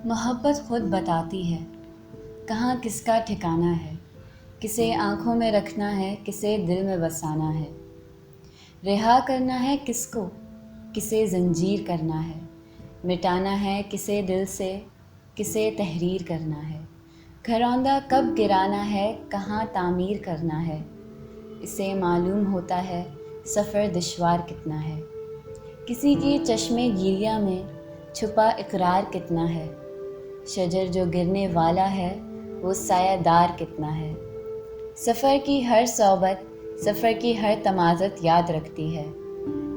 محبت خود بتاتی ہے کہاں کس کا ٹھکانہ ہے، کسے آنکھوں میں رکھنا ہے، کسے دل میں بسانا ہے، رہا کرنا ہے کس کو، کسے زنجیر کرنا ہے، مٹانا ہے کسے دل سے، کسے تحریر کرنا ہے، گھروندہ کب گرانا ہے، کہاں تعمیر کرنا ہے، اسے معلوم ہوتا ہے سفر دشوار کتنا ہے، کسی کی چشمے گیریاں میں چھپا اقرار کتنا ہے، شجر جو گرنے والا ہے وہ سایہ دار کتنا ہے، سفر کی ہر صحبت، سفر کی ہر تمازت یاد رکھتی ہے،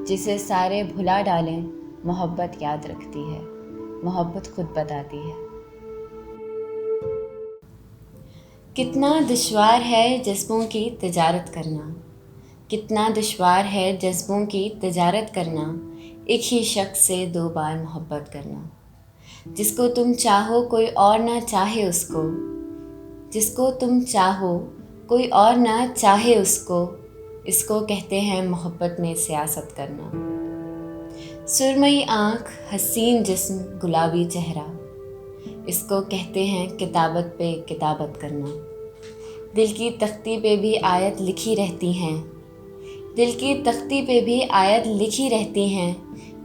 جسے سارے بھلا ڈالیں محبت یاد رکھتی ہے، محبت خود بتاتی ہے۔ کتنا دشوار ہے جذبوں کی تجارت کرنا، کتنا دشوار ہے جذبوں کی تجارت کرنا، ایک ہی شخص سے 2 بار محبت کرنا، جس کو تم چاہو کوئی اور نہ چاہے اس کو، جس کو تم چاہو کوئی اور نہ چاہے اس کو کہتے ہیں محبت میں سیاست کرنا۔ سرمئی آنکھ، حسین جسم، گلابی چہرہ، اس کو کہتے ہیں کتابت پہ کتابت کرنا۔ دل کی تختی پہ بھی آیت لکھی رہتی ہیں، دل کی تختی پہ بھی آیت لکھی رہتی ہیں،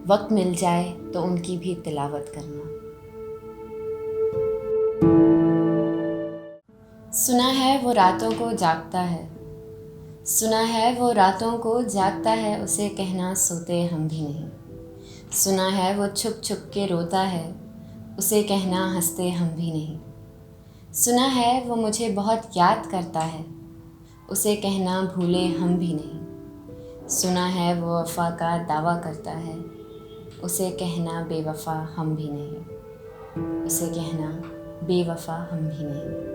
وقت مل جائے تو ان کی بھی تلاوت کرنا۔ سنا ہے وہ راتوں کو جاگتا ہے، سنا ہے وہ راتوں کو جاگتا ہے، اسے کہنا سوتے ہم بھی نہیں، سنا ہے وہ چھپ چھپ کے روتا ہے، اسے کہنا ہنستے ہم بھی نہیں، سنا ہے وہ مجھے بہت یاد کرتا ہے، اسے کہنا بھولے ہم بھی نہیں، سنا ہے وہ وفا کا دعویٰ کرتا ہے، اسے کہنا بے وفا ہم بھی نہیں، اسے کہنا بے وفا ہم بھی نہیں۔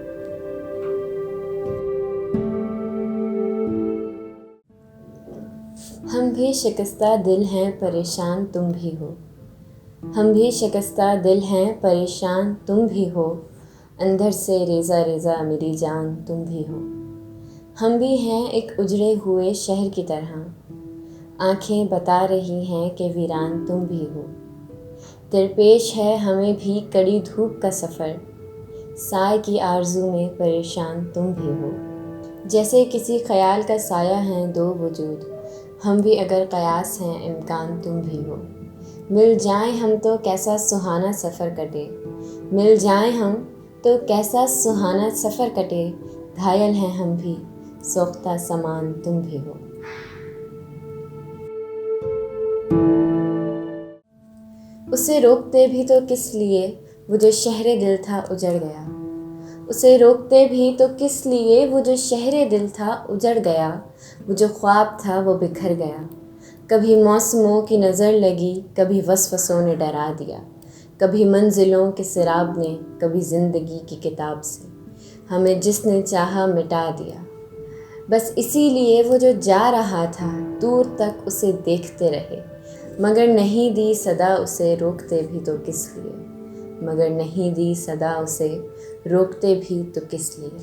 ہم بھی شکستہ دل ہیں پریشان تم بھی ہو، ہم بھی شکستہ دل ہیں پریشان تم بھی ہو، اندر سے ریزہ ریزہ میری جان تم بھی ہو، ہم بھی ہیں ایک اجڑے ہوئے شہر کی طرح، آنکھیں بتا رہی ہیں کہ ویران تم بھی ہو، درپیش ہے ہمیں بھی کڑی دھوپ کا سفر، سائے کی آرزو میں پریشان تم بھی ہو، جیسے کسی خیال کا سایہ ہیں 2 وجود، ہم بھی اگر قیاس ہیں امکان تم بھی ہو، مل جائیں ہم تو کیسا سہانا سفر کٹے، مل جائیں ہم تو کیسا سہانا سفر کٹے، گھائل ہیں ہم بھی سوختہ سامان تم بھی ہو۔ اسے روکتے بھی تو کس لیے وہ جو شہر دل تھا اجڑ گیا، اسے روکتے بھی تو کس لیے وہ جو شہر دل تھا اجڑ گیا، وہ جو خواب تھا وہ بکھر گیا، کبھی موسموں کی نظر لگی، کبھی وسوسوں نے ڈرا دیا، کبھی منزلوں کے سراب نے، کبھی زندگی کی کتاب سے ہمیں جس نے چاہا مٹا دیا، بس اسی لیے وہ جو جا رہا تھا دور تک اسے دیکھتے رہے، مگر نہیں دی صدا اسے روکتے بھی تو کس لیے، مگر نہیں دی صدا اسے روکتے بھی تو کس لیے۔